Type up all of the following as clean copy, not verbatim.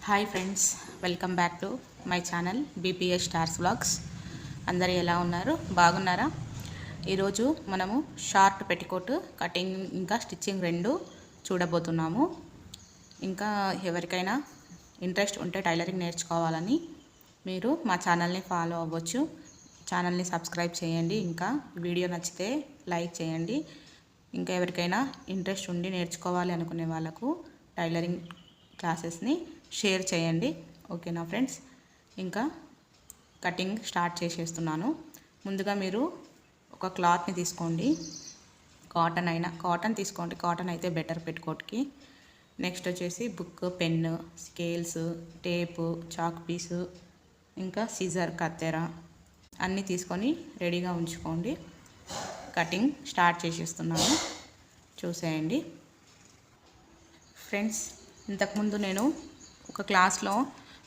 Hi friends, welcome back to my channel BPS stars vlogs. అందరు ఎలా ఉన్నారు? బాగున్నారా? ఈరోజు మనము షార్ట్ పెట్టికోట్ కటింగ్ ఇంకా స్టిచ్చింగ్ రెండు చూడబోతున్నాము. ఇంకా ఎవరికైనా ఇంట్రెస్ట్ ఉంటే టైలరింగ్ నేర్చుకోవాలని మీరు మా ఛానల్ని ఫాలో అవ్వచ్చు. ఛానల్ని సబ్స్క్రైబ్ చేయండి. ఇంకా వీడియో నచ్చితే లైక్ చేయండి. ఇంకా ఎవరికైనా ఇంట్రెస్ట్ ఉండి నేర్చుకోవాలి అనుకునే వాళ్ళకు టైలరింగ్ క్లాసెస్ని షేర్ చేయండి. ఓకేనా ఫ్రెండ్స్? ఇంకా కటింగ్ స్టార్ట్ చేసేస్తున్నాను. ముందుగా మీరు ఒక క్లాత్ని తీసుకోండి. కాటన్ తీసుకోండి. కాటన్ అయితే బెటర్ పెట్టుకోట్కి. నెక్స్ట్ వచ్చేసి book, pen, scales, tape, chalk పీసు, ఇంకా సిజర్, కత్తెర అన్నీ తీసుకొని రెడీగా ఉంచుకోండి. కటింగ్ స్టార్ట్ చేసేస్తున్నాను, చూసేయండి ఫ్రెండ్స్. ఇంతకుముందు నేను ఒక క్లాస్లో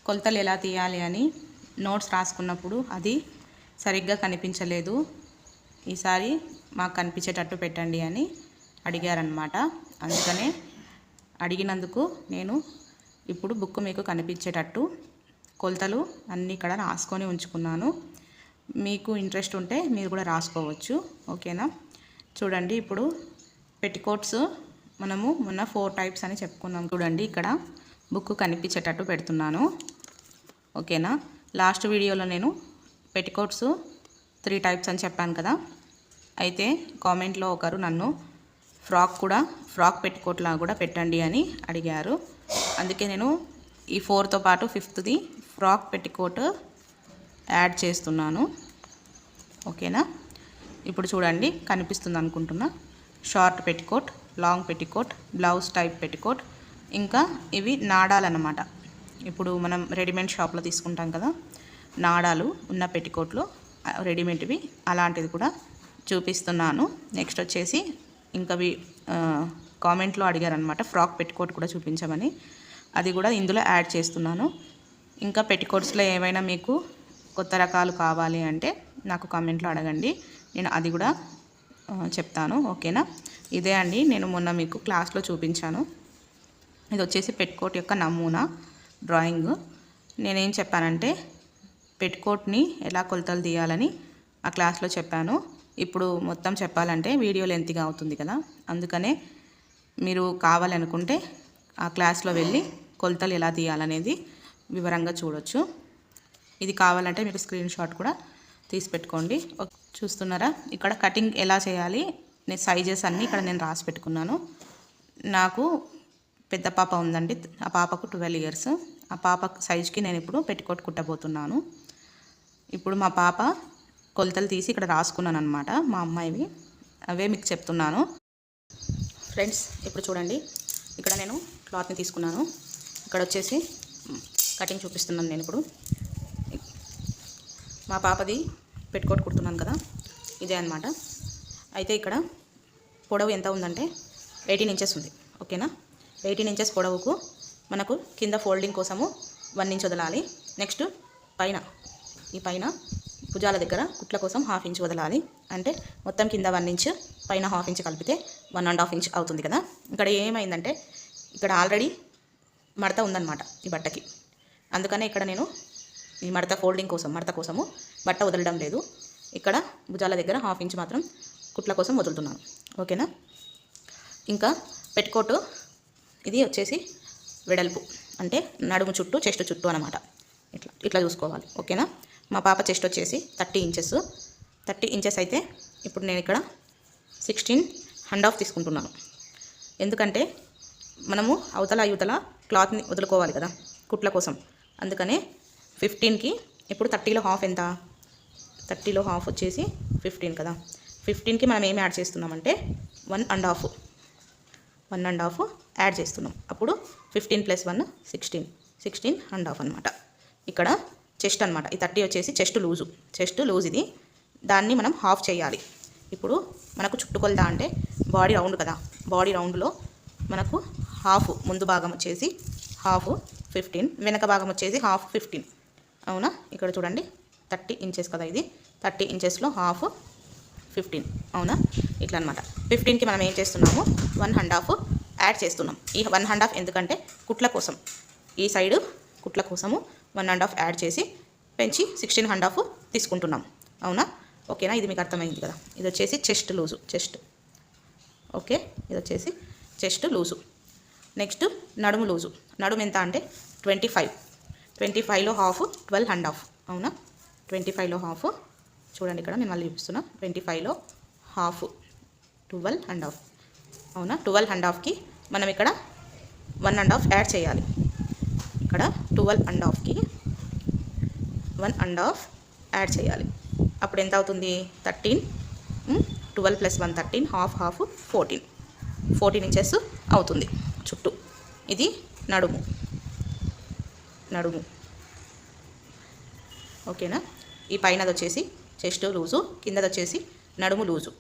కొలతలు ఎలా తీయాలి అని నోట్స్ రాసుకున్నప్పుడు అది సరిగ్గా కనిపించలేదు. ఈసారి మాకు కనిపించేటట్టు పెట్టండి అని అడిగారనమాట. అందుకనే అడిగినందుకు నేను ఇప్పుడు బుక్ మీకు కనిపించేటట్టు కొలతలు అన్నీ ఇక్కడ రాసుకొని ఉంచుకున్నాను. మీకు ఇంట్రెస్ట్ ఉంటే మీరు కూడా రాసుకోవచ్చు. ఓకేనా? చూడండి, ఇప్పుడు పెట్టికోట్స్ మనము మొన్న 4 టైప్స్ అని చెప్పుకున్నాం. చూడండి, ఇక్కడ బుక్ కనిపించేటట్టు పెడుతున్నాను. ఓకేనా? లాస్ట్ వీడియోలో నేను పెట్టికోట్స్ 3 టైప్స్ అని చెప్పాను కదా. అయితే కామెంట్లో ఒకరు నన్ను ఫ్రాక్ పెట్టికోట్లా కూడా పెట్టండి అని అడిగారు. అందుకే నేను ఈ 4తో పాటు 5థది ఫ్రాక్ పెట్టికోట్ యాడ్ చేస్తున్నాను. ఓకేనా? ఇప్పుడు చూడండి, కనిపిస్తుంది అనుకుంటున్నా. Short petticoat, long petticoat, blouse type petticoat, ఇంకా ఇవి నాడాలన్నమాట. ఇప్పుడు మనం రెడీమేడ్ షాప్లో తీసుకుంటాం కదా, నాడాలు ఉన్న పెట్టికోట్లు రెడీమేడ్వి, అలాంటిది కూడా చూపిస్తున్నాను. నెక్స్ట్ వచ్చేసి ఇంకా కామెంట్లో అడిగారనమాట ఫ్రాక్ పెట్టికోట్ కూడా చూపించమని, అది కూడా ఇందులో యాడ్ చేస్తున్నాను. ఇంకా పెట్టికోట్స్లో ఏమైనా మీకు కొత్త రకాలు కావాలి అంటే నాకు కామెంట్లో అడగండి, నేను అది కూడా చెప్తాను. ఓకేనా? ఇదే అండి నేను మొన్న మీకు క్లాస్లో చూపించాను. ఇది వచ్చేసి పెట్టికోట్ యొక్క నమూనా డ్రాయింగ్. నేనేం చెప్పానంటే పెట్టికోట్ని ఎలా కొలతలు తీయాలని ఆ క్లాస్లో చెప్పాను. ఇప్పుడు మొత్తం చెప్పాలంటే వీడియో లెంత్గా అవుతుంది కదా, అందుకనే మీరు కావాలనుకుంటే ఆ క్లాస్లో వెళ్ళి కొలతలు ఎలా తీయాలనేది వివరంగా చూడొచ్చు. ఇది కావాలంటే మీరు స్క్రీన్ షాట్ కూడా తీసి పెట్టుకోండి. చూస్తున్నారా, ఇక్కడ కటింగ్ ఎలా చేయాలి నేను సైజెస్ అన్నీ ఇక్కడ నేను రాసి పెట్టుకున్నాను. నాకు పెద్ద పాప ఉందండి, ఆ పాపకు 12 ఇయర్స్. ఆ పాప సైజుకి నేను ఇప్పుడు పెట్టికోట్ కుట్టబోతున్నాను. ఇప్పుడు మా పాప కొలతలు తీసి ఇక్కడ రాసుకున్నాను అనమాట, మా అమ్మాయివి, అవే మీకు చెప్తున్నాను ఫ్రెండ్స్. ఇప్పుడు చూడండి, ఇక్కడ నేను క్లాత్ని తీసుకున్నాను. ఇక్కడ వచ్చేసి కటింగ్ చూపిస్తున్నాను నేను ఇప్పుడు. మా పాపది పెట్టికోట్ కుడుతున్నాను కదా, ఇదే అనమాట. అయితే ఇక్కడ పొడవు ఎంత ఉందంటే 18 ఇంచెస్ ఉంది. ఓకేనా? 18 ఇంచెస్ పొడవుకు మనకు కింద ఫోల్డింగ్ కోసము 1 ఇంచ్ వదలాలి. నెక్స్ట్ ఈ పైన భుజాల దగ్గర కుట్ల కోసం 1/2 ఇంచ్ వదలాలి. అంటే మొత్తం కింద 1 ఇంచ్, పైన 1/2 ఇంచ్ కలిపితే 1.5 ఇంచ్ అవుతుంది కదా. ఇక్కడ ఏమైందంటే ఇక్కడ ఆల్రెడీ మడత ఉందన్నమాట ఈ బట్టకి, అందుకనే ఇక్కడ నేను ఈ మడత కోసము బట్ట వదలడం లేదు. ఇక్కడ భుజాల దగ్గర 1/2 ఇంచ్ మాత్రం కుట్ల కోసం వదులుతున్నాను. ఓకేనా? ఇంకా పెట్టికోట్ ఇది వచ్చేసి వెడల్పు, అంటే నడుము చుట్టూ, చెస్ట్ చుట్టూ అనమాట. ఇట్లా చూసుకోవాలి. ఓకేనా? మా పాప చెస్ట్ వచ్చేసి 30 ఇంచెస్ అయితే ఇప్పుడు నేను ఇక్కడ 16.5 తీసుకుంటున్నాను. ఎందుకంటే మనము అవతల యువతల క్లాత్ని వదులుకోవాలి కదా కుట్ల కోసం, అందుకనే 15కి ఇప్పుడు 30లో హాఫ్ ఎంత? 30లో హాఫ్ వచ్చేసి 15 కదా. 15కి మనం ఏమి యాడ్ చేస్తున్నామంటే 1.5 యాడ్ చేస్తున్నాం. అప్పుడు 15 + 1 16.5 అనమాట. ఇక్కడ చెస్ట్ అనమాట. ఈ 30 వచ్చేసి చెస్ట్ లూజ్ ఇది, దాన్ని మనం హాఫ్ చేయాలి. ఇప్పుడు మనకు చుట్టుకొలత అంటే బాడీ రౌండ్ కదా, బాడీ రౌండ్లో మనకు హాఫ్ ముందు భాగం వచ్చేసి హాఫ్ 15, వెనక భాగం వచ్చేసి హాఫ్ 15. అవునా? ఇక్కడ చూడండి 30 ఇంచెస్ కదా, ఇది 30 ఇంచెస్లో హాఫ్ 15. అవునా? ఇట్లా అనమాట. 15కి మనం ఏం చేస్తున్నాము 1.5 యాడ్ చేస్తున్నాం. ఈ 1.5 ఎందుకంటే కుట్ల కోసం, ఈ సైడు కుట్ల కోసము 1.5 యాడ్ చేసి పెంచి 16.5 తీసుకుంటున్నాం. అవునా? ఓకేనా? ఇది మీకు అర్థమైంది కదా. ఇది వచ్చేసి చెస్ట్ లూజు, చెస్ట్. ఓకే, ఇది వచ్చేసి చెస్ట్ లూజు. నెక్స్ట్ నడుము లూజు. నడుము ఎంత అంటే 25లో హాఫ్ 12.5. అవునా? 25లో హాఫ్, చూడండి ఇక్కడ నేను మళ్ళీ చూపిస్తున్నా. 25లో హాఫ్ 12.5. అవునా? 12.5కి మనం ఇక్కడ 1.5 యాడ్ చేయాలి. ఇక్కడ 12.5కి 1.5 యాడ్ చేయాలి. అప్పుడు ఎంత అవుతుంది? 13. 12 + 1 13, హాఫ్ 14 ఇంచెస్ అవుతుంది చుట్టూ. ఇది నడుము. ఓకేనా? ఈ పైనది వచ్చేసి చెస్ట్ లూజు, కిందది వచ్చేసి నడుము లూజు.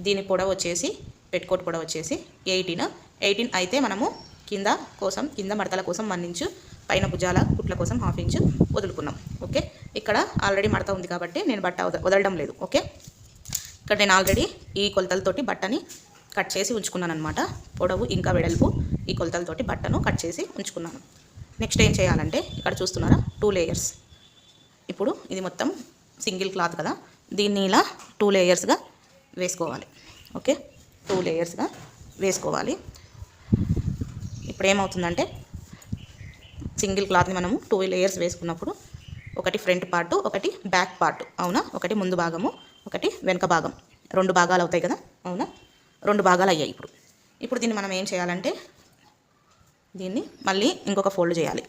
దీని పొడవు వచ్చేసి పెట్కోట్ పొడవు వచ్చేసి 18 అయితే మనము కింద మడతల కోసం 1 ఇంచు, పైన భుజాల కుట్ల కోసం 1/2 ఇంచు వదులుకున్నాం. ఓకే, ఇక్కడ ఆల్రెడీ మడత ఉంది కాబట్టి నేను బట్ట వదలడం లేదు. ఓకే, ఇక్కడ నేను ఆల్రెడీ ఈ కొలతలతోటి బట్టని కట్ చేసి ఉంచుకున్నాను అనమాట. పొడవు ఇంకా వెడల్పు ఈ కొలతలతోటి బట్టను కట్ చేసి ఉంచుకున్నాను. నెక్స్ట్ ఏం చేయాలంటే ఇక్కడ చూస్తున్నారా 2 లేయర్స్. ఇప్పుడు ఇది మొత్తం సింగిల్ క్లాత్ కదా, దీన్ని ఇలా 2 లేయర్స్గా వేసుకోవాలి. ఓకే, 2 లేయర్స్గా వేసుకోవాలి. ఇప్పుడు ఏమవుతుందంటే సింగిల్ క్లాత్ని మనము 2 లేయర్స్ వేసుకున్నప్పుడు ఒకటి ఫ్రంట్ పార్టు, ఒకటి బ్యాక్ పార్టు. అవునా? ఒకటి ముందు భాగము, ఒకటి వెనక భాగం, 2 భాగాలు అవుతాయి కదా. అవునా? 2 భాగాలు అయ్యాయి. ఇప్పుడు దీన్ని మనం ఏం చేయాలంటే దీన్ని మళ్ళీ ఇంకొక ఫోల్డ్ చేయాలి.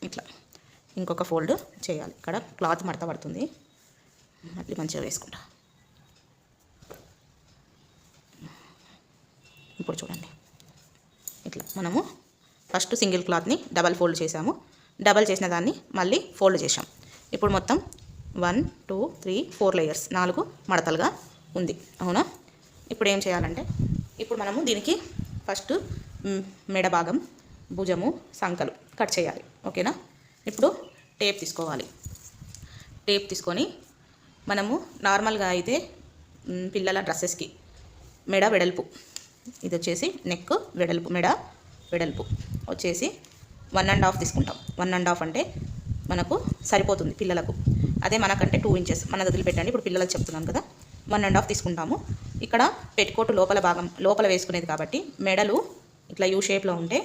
ఇట్లా ఇంకొక ఫోల్డ్ చేయాలి. ఇక్కడ క్లాత్ మడత పడుతుంది, మళ్ళీ మంచిగా వేసుకుంటా. ఇప్పుడు చూడండి, ఇట్లా మనము ఫస్ట్ సింగిల్ క్లాత్ని డబల్ ఫోల్డ్ చేసాము. డబల్ చేసిన దాన్ని మళ్ళీ ఫోల్డ్ చేసాం. ఇప్పుడు మొత్తం 1 2 3 4 లేయర్స్, 4 మడతలుగా ఉంది. అవునా? ఇప్పుడు ఏం చేయాలంటే ఇప్పుడు మనము దీనికి ఫస్ట్ మెడ భాగం, భుజము, సంకలు కట్ చేయాలి. ఓకేనా? ఇప్పుడు టేప్ తీసుకోవాలి. టేప్ తీసుకొని మనము నార్మల్గా అయితే పిల్లల డ్రెస్సెస్కి మెడ వెడల్పు, ఇది వచ్చేసి నెక్ వెడల్పు, మెడ వెడల్పు వచ్చేసి 1.5 తీసుకుంటాం. 1.5 అంటే మనకు సరిపోతుంది పిల్లలకు. అదే మనకంటే 2 ఇంచెస్ మన వదిలిపెట్టండి. ఇప్పుడు పిల్లలకు చెప్తున్నాను కదా, 1.5 తీసుకుంటాము. ఇక్కడ పెట్టుకోటు లోపల వేసుకునేది కాబట్టి మెడలు ఇట్లా యూ షేప్లో ఉంటే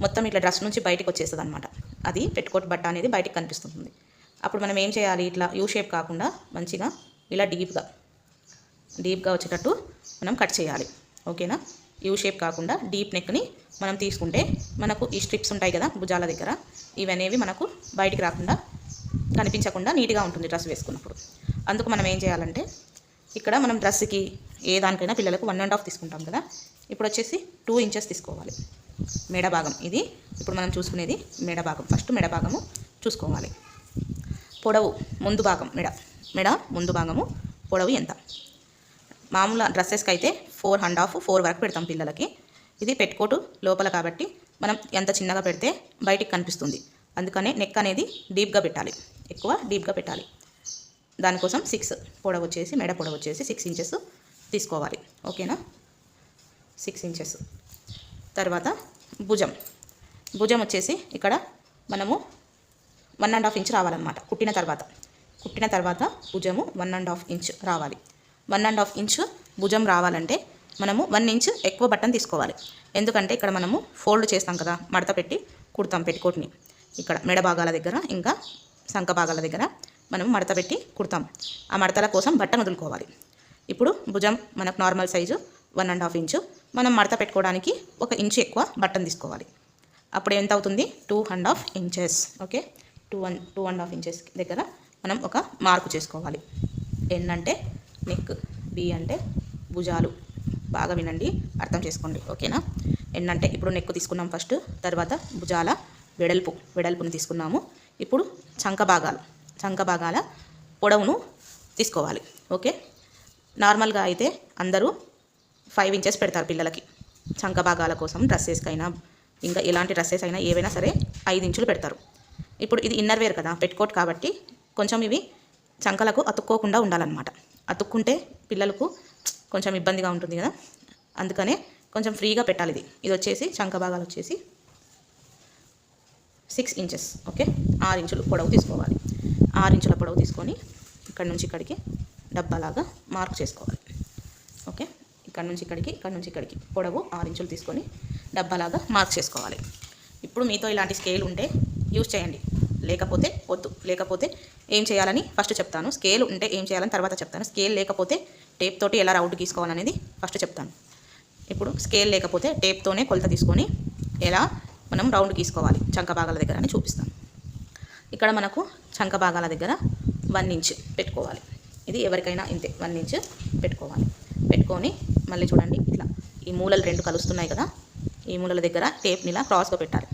మొత్తం ఇట్లా డ్రెస్ నుంచి బయటకు వచ్చేస్తుంది అనమాట. అది పెట్టుకోటు బట్ట అనేది బయటకు కనిపిస్తుంది. అప్పుడు మనం ఏం చేయాలి? ఇట్లా యూ షేప్ కాకుండా మంచిగా ఇలా డీప్గా వచ్చేటట్టు మనం కట్ చేయాలి. ఓకేనా? యూ షేప్ కాకుండా డీప్ నెక్ని మనం తీసుకుంటే మనకు ఈ స్ట్రిప్స్ ఉంటాయి కదా భుజాల దగ్గర, ఇవనేవి మనకు బయటికి రాకుండా కనిపించకుండా నీట్గా ఉంటుంది డ్రెస్ వేసుకున్నప్పుడు. అందుకు మనం ఏం చేయాలంటే ఇక్కడ మనం డ్రెస్కి ఏ దానికైనా పిల్లలకు 1.5 తీసుకుంటాం కదా, ఇప్పుడు వచ్చేసి 2 ఇంచెస్ తీసుకోవాలి. మెడ భాగం ఇది ఇప్పుడు మనం చూసుకునేది మెడ భాగం. ఫస్ట్ మెడ భాగము చూసుకోవాలి. పొడవు ముందు భాగం, మెడ ముందు భాగము పొడవు ఎంత? మామూలు డ్రెస్సెస్కి అయితే 4 వరకు పెడతాం పిల్లలకి. ఇది పెట్టుకోటు లోపల కాబట్టి మనం ఎంత చిన్నగా పెడితే బయటికి కనిపిస్తుంది. అందుకనే నెక్ అనేది డీప్గా పెట్టాలి, ఎక్కువ డీప్గా పెట్టాలి. దానికోసం 6 పొడవు వచ్చేసి మెడ పొడవు వచ్చేసి 6 ఇంచెస్ తీసుకోవాలి. ఓకేనా? 6 ఇంచెస్. తర్వాత భుజం వచ్చేసి ఇక్కడ మనము 1.5 ఇంచ్ రావాలన్నమాట. కుట్టిన తర్వాత భుజము 1.5 ఇంచ్ రావాలి. 1.5 ఇంచ్ భుజం రావాలంటే మనము 1 ఇంచ్ ఎక్కువ బట్టను తీసుకోవాలి. ఎందుకంటే ఇక్కడ మనము ఫోల్డ్ చేస్తాం కదా, మడత పెట్టి కుడతాం పెట్టుకోట్ని. ఇక్కడ మెడ భాగాల దగ్గర ఇంకా సంక భాగాల దగ్గర మనం మడత పెట్టి కుడతాం. ఆ మడతల కోసం బట్టను వదులుకోవాలి. ఇప్పుడు భుజం మనకు నార్మల్ సైజు 1.5 ఇంచు, మనం మడత పెట్టుకోవడానికి 1 ఇంచు ఎక్కువ బట్టను తీసుకోవాలి. అప్పుడు ఎంత అవుతుంది? 2.5 ఇంచెస్. ఓకే, 2.5 ఇంచెస్ దగ్గర మనం ఒక మార్కు చేసుకోవాలి. ఎన్ అంటే నెక్, బి అంటే భుజాలు. బాగా వినండి, అర్థం చేసుకోండి. ఓకేనా? ఎన్ అంటే ఇప్పుడు నెక్ తీసుకున్నాం ఫస్ట్, తర్వాత భుజాల వెడల్పుని తీసుకున్నాము. ఇప్పుడు చంక భాగాల పొడవును తీసుకోవాలి. ఓకే, నార్మల్గా అయితే అందరూ 5 ఇంచెస్ పెడతారు పిల్లలకి. చంక భాగాల కోసం డ్రెస్సెస్కైనా ఇంకా ఎలాంటి డ్రెస్సెస్ అయినా ఏవైనా సరే 5 ఇంచులు పెడతారు. ఇప్పుడు ఇది ఇన్నర్ వేర్ కదా, పెట్టుకోట్ కాబట్టి కొంచెం ఇవి చంకలకు అతుక్కోకుండా ఉండాలన్నమాట. అతుక్కుంటే పిల్లలకు కొంచెం ఇబ్బందిగా ఉంటుంది కదా, అందుకనే కొంచెం ఫ్రీగా పెట్టాలి. ఇది వచ్చేసి చంక భాగాలు వచ్చేసి 6 ఇంచెస్. ఓకే, 6 ఇంచులు పొడవు తీసుకోవాలి. 6 ఇంచుల పొడవు తీసుకొని ఇక్కడ నుంచి ఇక్కడికి డబ్బాలాగా మార్క్ చేసుకోవాలి. ఓకే, ఇక్కడ నుంచి ఇక్కడికి పొడవు 6 ఇంచులు తీసుకొని డబ్బాలాగా మార్క్ చేసుకోవాలి. ఇప్పుడు మీతో ఇలాంటి స్కేల్ ఉంటే యూజ్ చేయండి, లేకపోతే వద్దు. లేకపోతే ఏం చేయాలని ఫస్ట్ చెప్తాను, స్కేల్ ఉంటే ఏం చేయాలని తర్వాత చెప్తాను. స్కేల్ లేకపోతే టేప్ తోటి ఎలా రౌండ్ గీసుకోవాలనేది ఫస్ట్ చెప్తాను. ఇప్పుడు స్కేల్ లేకపోతే టేప్తోనే కొలత తీసుకొని ఎలా మనం రౌండ్ గీసుకోవాలి చంక భాగాల దగ్గర అని చూపిస్తాను. ఇక్కడ మనకు చంక భాగాల దగ్గర 1 ఇంచ్ పెట్టుకోవాలి. ఇది ఎవరికైనా ఇంతే, 1 ఇంచ్ పెట్టుకోవాలి. పెట్టుకొని మళ్ళీ చూడండి, ఇట్లా ఈ మూలలు 2 కలుస్తున్నాయి కదా, ఈ మూలల దగ్గర టేప్ని ఇలా క్రాస్గా పెట్టాలి.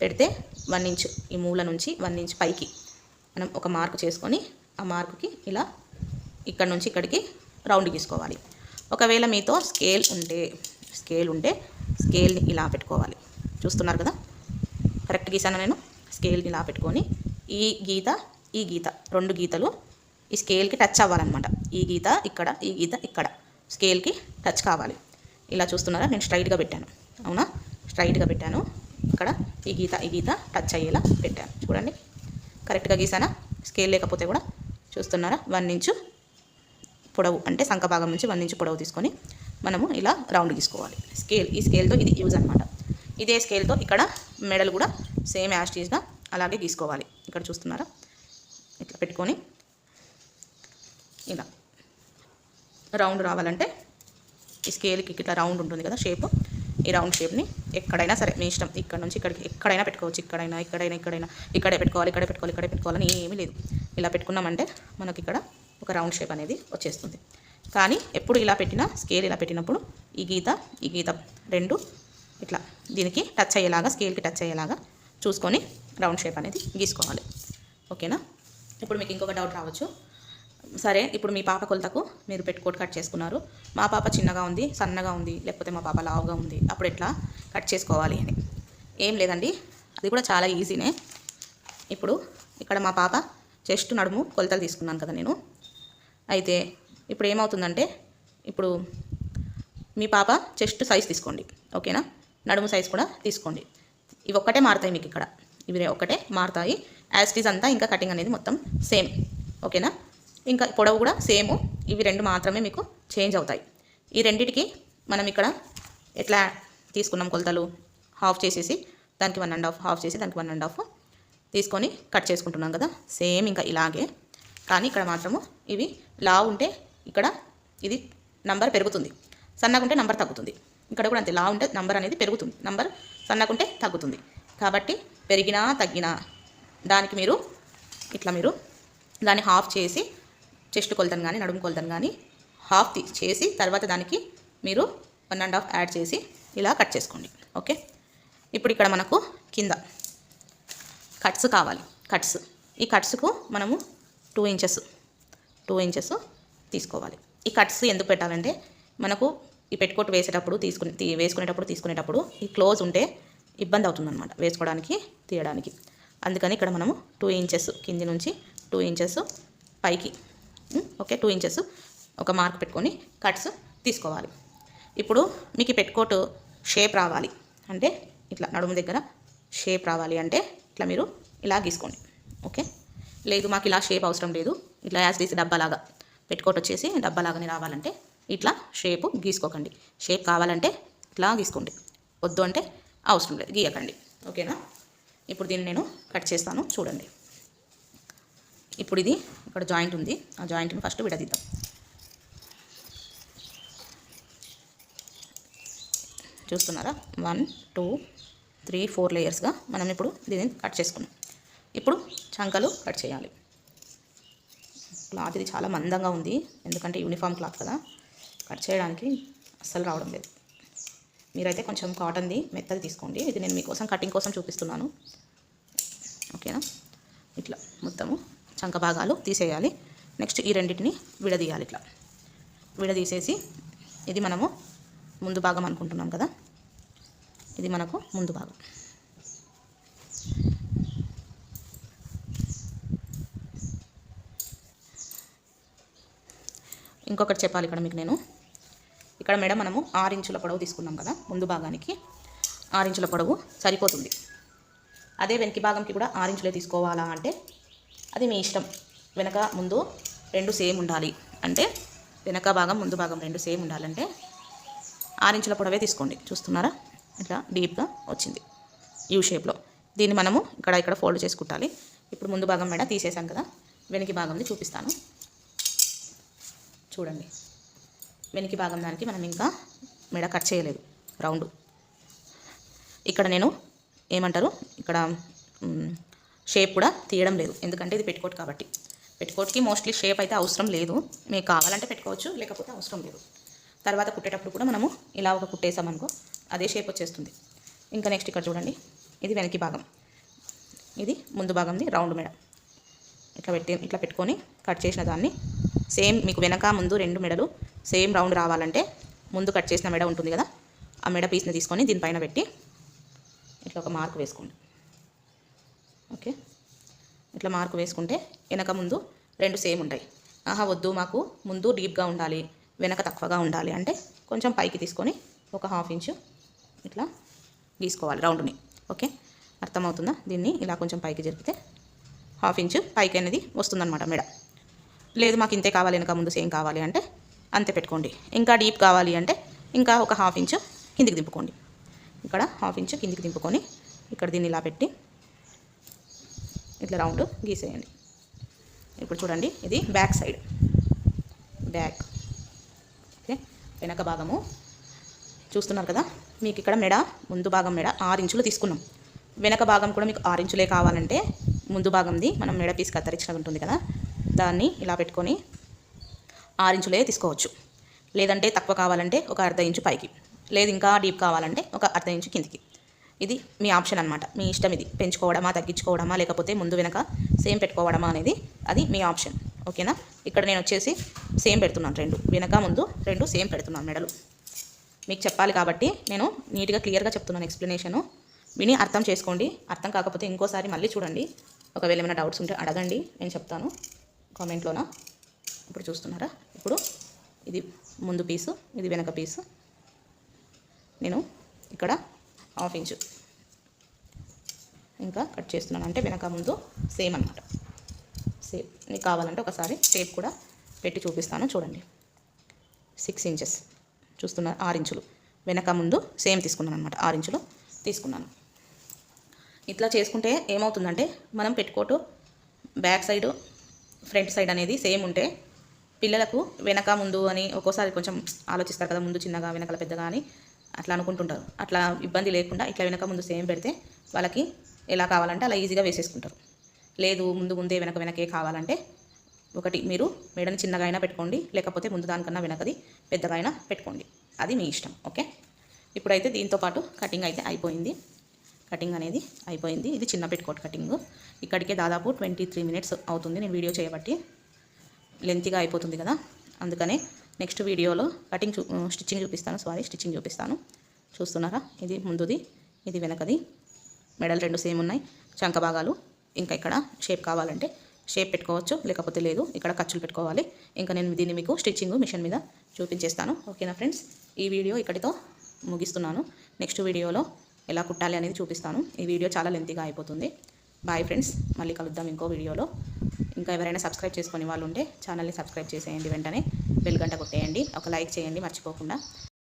పెడితే 1 ఇంచ్ ఈ మూల నుంచి 1 ఇంచ్ పైకి మనం ఒక మార్క్ చేసుకొని ఆ మార్కుకి ఇలా ఇక్కడ నుంచి ఇక్కడికి రౌండ్ గీసుకోవాలి. ఒకవేళ మీతో స్కేల్ ఉంటే స్కేల్ని ఇలా పెట్టుకోవాలి. చూస్తున్నారు కదా, కరెక్ట్ గీసాను నేను. స్కేల్ని ఇలా పెట్టుకొని ఈ గీత 2 గీతలు ఈ స్కేల్కి టచ్ అవ్వాలన్నమాట. ఈ గీత ఇక్కడ, ఈ గీత ఇక్కడ స్కేల్కి టచ్ కావాలి. ఇలా చూస్తున్నారా, నేను స్ట్రైట్గా పెట్టాను. అవునా, స్ట్రైట్గా పెట్టాను. ఇక్కడ ఈ గీత టచ్ అయ్యేలా పెట్టాను. చూడండి, కరెక్ట్గా గీసానా. స్కేల్ లేకపోతే కూడా చూస్తున్నారా, 1 ఇంచు పొడవు అంటే సంఖ భాగం నుంచి 1 ఇంచు పొడవు తీసుకొని మనము ఇలా రౌండ్ గీసుకోవాలి. ఈ స్కేల్తో ఇది యూజ్ అనమాట. ఇదే స్కేల్తో ఇక్కడ మెడలు కూడా సేమ్ యాస్టీజ్గా అలాగే గీసుకోవాలి. ఇక్కడ చూస్తున్నారా, ఇట్లా పెట్టుకొని ఇలా రౌండ్ రావాలంటే ఈ స్కేల్కి ఇట్లా రౌండ్ ఉంటుంది కదా షేప్, ఈ రౌండ్ షేప్ని ఎక్కడైనా సరే మీ ఇష్టం, ఇక్కడ నుంచి ఇక్కడికి ఎక్కడైనా పెట్టుకోవచ్చు. ఇక్కడే పెట్టుకోవాలని ఏమీ లేదు. ఇలా పెట్టుకున్నామంటే మనకి ఇక్కడ ఒక రౌండ్ షేప్ అనేది వచ్చేస్తుంది. కానీ ఎప్పుడు ఇలా పెట్టినా, స్కేల్ ఇలా పెట్టినప్పుడు ఈ గీత 2 ఇట్లా దీనికి టచ్ అయ్యేలాగా, స్కేల్కి టచ్ అయ్యేలాగా చూసుకొని రౌండ్ షేప్ అనేది గీసుకోవాలి. ఓకేనా. ఇప్పుడు మీకు ఇంకొక డౌట్ రావచ్చు, సరే ఇప్పుడు మీ పాప కొలతకు మీరు పెట్టుకోట్ కట్ చేసుకున్నారు, మా పాప చిన్నగా ఉంది, సన్నగా ఉంది, లేకపోతే మా పాప లావుగా ఉంది, అప్పుడు ఎట్లా కట్ చేసుకోవాలి అని. ఏం లేదండి, అది కూడా చాలా ఈజీనే. ఇప్పుడు ఇక్కడ మా పాప చెస్ట్ నడుము కొలతలు తీసుకున్నాను కదా నేను. అయితే ఇప్పుడు ఏమవుతుందంటే, ఇప్పుడు మీ పాప చెస్ట్ సైజ్ తీసుకోండి, ఓకేనా. నడుము సైజ్ కూడా తీసుకోండి. ఇవి ఒక్కటే మారుతాయి మీకు ఇక్కడ, ఇవి ఒక్కటే మారుతాయి. యాస్టీజ్ అంతా ఇంకా కటింగ్ అనేది మొత్తం సేమ్, ఓకేనా. ఇంకా పొడవు కూడా సేమ్. ఇవి 2 మాత్రమే మీకు చేంజ్ అవుతాయి. ఈ రెండిటికి మనం ఇక్కడ ఎట్లా తీసుకున్నాం కొలతలు, హాఫ్ చేసేసి దానికి 1.5, హాఫ్ చేసి దానికి 1.5 తీసుకొని కట్ చేసుకుంటున్నాం కదా, సేమ్ ఇంకా ఇలాగే. కానీ ఇక్కడ మాత్రము ఇవి లావు ఉంటే ఇక్కడ ఇది నంబర్ పెరుగుతుంది, సన్నగా ఉంటే నంబర్ తగ్గుతుంది. ఇక్కడ కూడా అంతే, లావు ఉంటే నంబర్ అనేది పెరుగుతుంది, నంబర్ సన్నగా ఉంటే తగ్గుతుంది. కాబట్టి పెరిగినా తగ్గినా దానికి మీరు ఇట్లా మీరు దాన్ని హాఫ్ చేసి చెస్ట్ కొలతను కానీ నడుము కొలతను కానీ హాఫ్ చేసి తర్వాత దానికి మీరు 1.5 యాడ్ చేసి ఇలా కట్ చేసుకోండి. ఓకే. ఇప్పుడు ఇక్కడ మనకు కింద కట్స్ కావాలి. ఈ కట్స్కు మనము 2 ఇంచెస్ తీసుకోవాలి. ఈ కట్స్ ఎందుకు పెట్టాలంటే, మనకు ఈ పెట్టుకోట్ వేసుకునేటప్పుడు తీసుకునేటప్పుడు ఈ క్లోజ్ ఉంటే ఇబ్బంది అవుతుందన్నమాట వేసుకోవడానికి తీయడానికి. అందుకని ఇక్కడ మనము 2 ఇంచెస్ కింది నుంచి 2 ఇంచెస్ పైకి, ఓకే, 2 ఇంచెస్ ఒక మార్క్ పెట్టుకొని కట్స్ తీసుకోవాలి. ఇప్పుడు మీకు ఈ పెట్టుకోట్ షేప్ రావాలి అంటే, ఇట్లా నడుము దగ్గర షేప్ రావాలి అంటే ఇట్లా మీరు ఇలా గీసుకోండి. ఓకే. లేదు మాకు ఇలా షేప్ అవసరం లేదు, ఇట్లా యాజ్ తీసి డబ్బాలాగా పెట్టుకోట్ వచ్చేసి డబ్బాలాగానే రావాలంటే ఇట్లా షేపు గీసుకోకండి. షేప్ కావాలంటే ఇట్లా గీసుకోండి, వద్దు అంటే అవసరం లేదు, గీయకండి. ఓకేనా. ఇప్పుడు దీన్ని నేను కట్ చేస్తాను చూడండి. ఇప్పుడు ఇది ఇక్కడ జాయింట్ ఉంది, ఆ జాయింట్ని ఫస్ట్ విడదీద్దాం. చూస్తున్నారా, 1 2 3 4 లేయర్స్గా మనం ఇప్పుడు దీన్ని కట్ చేసుకున్నాం. ఇప్పుడు చంకలు కట్ చేయాలి. క్లాత్ ఇది చాలా మందంగా ఉంది, ఎందుకంటే యూనిఫామ్ క్లాత్ కదా, కట్ చేయడానికి అస్సలు రావడం లేదు. మీరైతే కొంచెం కాటన్ది మెత్తది తీసుకోండి. ఇది నేను మీకోసం కటింగ్ కోసం చూపిస్తున్నాను. ఓకేనా. ఇట్లా మొత్తము చంక భాగాలు తీసేయాలి. నెక్స్ట్ ఈ రెండింటిని విడదీయాలి. ఇట్లా విడదీసేసి ఇది మనము ముందు భాగం అనుకుంటున్నాం కదా, ఇది మనకు ముందు భాగం. ఇంకొకటి చెప్పాలి ఇక్కడ మీకు నేను, ఇక్కడ మెడ మనము 6 ఇంచుల పొడవు తీసుకున్నాం కదా, ముందు భాగానికి 6 ఇంచుల పొడవు సరిపోతుంది. అదే వెనక భాగంకి కూడా 6 ఇంచులే తీసుకోవాలా అంటే అది మీ ఇష్టం. వెనక ముందు రెండు సేమ్ ఉండాలి అంటే, వెనక భాగం ముందు భాగం రెండు సేమ్ ఉండాలంటే 6 ఇంచుల పొడవే తీసుకోండి. చూస్తున్నారా, ఇట్లా డీప్గా వచ్చింది యూ షేప్లో. దీన్ని మనము ఇక్కడ ఫోల్డ్ చేసి కుట్టాలి. ఇప్పుడు ముందు భాగం మెడ తీసేసాం కదా, వెనక భాగంది చూపిస్తాను చూడండి. వెనక భాగం దానికి మనం ఇంకా మెడ కట్ చేయలేదు, రౌండ్. ఇక్కడ నేను ఏమంటారు, ఇక్కడ షేప్ కూడా తీయడం లేదు, ఎందుకంటే ఇది పెట్టుకోట్ కాబట్టి. పెట్టుకోట్కి మోస్ట్లీ షేప్ అయితే అవసరం లేదు, మీకు కావాలంటే పెట్టుకోవచ్చు, లేకపోతే అవసరం లేదు. తర్వాత కుట్టేటప్పుడు కూడా మనము ఇలా ఒక కుట్టేసామనుకో అదే షేప్ వచ్చేస్తుంది. ఇంకా నెక్స్ట్ ఇక్కడ చూడండి, ఇది వెనక భాగం, ఇది ముందు భాగంది రౌండ్ మెడ. ఇట్లా పెట్టుకొని కట్ చేసిన దాన్ని సేమ్ మీకు వెనక ముందు రెండు మెడలు సేమ్ రౌండ్ రావాలంటే ముందు కట్ చేసిన మెడ ఉంటుంది కదా, ఆ మెడ పీస్ని తీసుకొని దీనిపైన పెట్టి ఇట్లా ఒక మార్క్ వేసుకోండి. ఓకే, ఇట్లా మార్క్ వేసుకుంటే వెనక ముందు రెండు సేమ్ ఉంటాయి. వద్దు మాకు ముందు డీప్గా ఉండాలి వెనక తక్కువగా ఉండాలి అంటే కొంచెం పైకి తీసుకొని ఒక 1/2 ఇంచు ఇట్లా గీసుకోవాలి రౌండ్ని. ఓకే, అర్థమవుతుందా? దీన్ని ఇలా కొంచెం పైకి జరిపితే 1/2 ఇంచు పైకి అనేది వస్తుందన్నమాట మెడ. లేదు మాకు ఇంతే కావాలి, వెనక ముందు సేమ్ కావాలి అంటే అంతే పెట్టుకోండి. ఇంకా డీప్ కావాలి అంటే ఇంకా ఒక 1/2 ఇంచు కిందికి దింపుకోండి. ఇక్కడ 1/2 ఇంచు కిందికి దింపుకొని ఇక్కడ దీన్ని ఇలా పెట్టి ఇట్లా రౌండ్ గీసేయండి. ఇప్పుడు చూడండి, ఇది బ్యాక్ సైడ్, బ్యాక్. ఓకే, వెనక భాగము చూస్తున్నారు కదా, మీకు ఇక్కడ మెడ ముందు భాగం మెడ 6 ఇంచులు తీసుకున్నాం. వెనక భాగం కూడా మీకు 6 ఇంచులే కావాలంటే ముందు భాగంది మనం మెడ పీస్ కత్తిరించినది ఉంటుంది కదా, దాన్ని ఇలా పెట్టుకొని 6 ఇంచులే తీసుకోవచ్చు. లేదంటే తక్కువ కావాలంటే ఒక 1/2 ఇంచు పైకి, లేదు ఇంకా డీప్ కావాలంటే ఒక 1/2 ఇంచు కిందికి. ఇది మీ ఆప్షన్ అనమాట, మీ ఇష్టం. ఇది పెంచుకోవడమా తగ్గించుకోవడమా లేకపోతే ముందు వెనక సేమ్ పెట్టుకోవడమా అనేది అది మీ ఆప్షన్. ఓకేనా, ఇక్కడ నేను వచ్చేసి సేమ్ పెడుతున్నాను, రెండు వెనక ముందు రెండు సేమ్ పెడుతున్నాను మెడలు. మీకు చెప్పాలి కాబట్టి నేను నీట్గా క్లియర్గా చెప్తున్నాను. ఎక్స్ప్లెనేషను విని అర్థం చేసుకోండి. అర్థం కాకపోతే ఇంకోసారి మళ్ళీ చూడండి. ఒకవేళ ఏమైనా డౌట్స్ ఉంటే అడగండి, నేను చెప్తాను కామెంట్లోన. ఇప్పుడు చూస్తున్నారా, ఇప్పుడు ఇది ముందు పీసు, ఇది వెనక పీసు. నేను ఇక్కడ 1/2 ఇంచు ఇంకా కట్ చేస్తున్నాను, అంటే వెనక ముందు సేమ్ అనమాట. సేమ్ మీకు కావాలంటే ఒకసారి టేప్ కూడా పెట్టి చూపిస్తాను చూడండి. 6 ఇంచెస్ చూస్తున్నారు, 6 ఇంచులు వెనక ముందు సేమ్ తీసుకున్నాను అనమాట, 6 ఇంచులు తీసుకున్నాను. ఇట్లా చేసుకుంటే ఏమవుతుందంటే మనం పెట్టుకోటు బ్యాక్ సైడ్ ఫ్రంట్ సైడ్ అనేది సేమ్ ఉంటే పిల్లలకు వెనక ముందు అని ఒక్కోసారి కొంచెం ఆలోచిస్తారు కదా, ముందు చిన్నగా వెనకల పెద్దగా అని అట్లా అనుకుంటుంటారు. అట్లా ఇబ్బంది లేకుండా ఇట్లా వెనక ముందు సేమ్ పెడితే వాళ్ళకి ఎలా కావాలంటే అలా ఈజీగా వేసేసుకుంటారు. లేదు ముందు ముందే వెనక వెనకే కావాలంటే ఒకటి మీరు మెడని చిన్నగా అయినా పెట్టుకోండి, లేకపోతే ముందు దానికన్నా వెనకది పెద్దగా అయినా పెట్టుకోండి, అది మీ ఇష్టం. ఓకే, ఇప్పుడైతే దీంతో పాటు కటింగ్ అయితే అయిపోయింది. కటింగ్ అనేది అయిపోయింది. ఇది చిన్న పెట్టుకోట్ కటింగ్. ఇక్కడికే దాదాపు 23 మినిట్స్ అవుతుంది నేను వీడియో చేయబట్టి, లెంతీగా అయిపోతుంది కదా, అందుకనే నెక్స్ట్ వీడియోలో స్టిచ్చింగ్ చూపిస్తాను. చూస్తున్నారా, ఇది ముందుది ఇది వెనకది, మెడల్ రెండు సేమ్ ఉన్నాయి, చంక భాగాలు. ఇంకా ఇక్కడ షేప్ కావాలంటే షేప్ పెట్టుకోవచ్చు, లేకపోతే లేదు, ఇక్కడ ఖర్చులు పెట్టుకోవాలి. ఇంకా నేను దీన్ని మీకు స్టిచ్చింగ్ మిషన్ మీద చూపించేస్తాను. ఓకేనా ఫ్రెండ్స్, ఈ వీడియో ఇక్కడితో ముగిస్తున్నాను. నెక్స్ట్ వీడియోలో ఎలా కుట్టాలి అనేది చూపిస్తాను. ఈ వీడియో చాలా లెంతీగా అయిపోతుంది. బాయ్ ఫ్రెండ్స్, మళ్ళీ కలుద్దాం ఇంకో వీడియోలో. ఇంకా ఎవరైనా సబ్స్క్రైబ్ చేసుకునే వాళ్ళు ఉంటే ఛానల్ని సబ్స్క్రైబ్ చేసేయండి, వెంటనే బెల్ గంట కొట్టేయండి, ఒక లైక్ చేయండి మర్చిపోకుండా.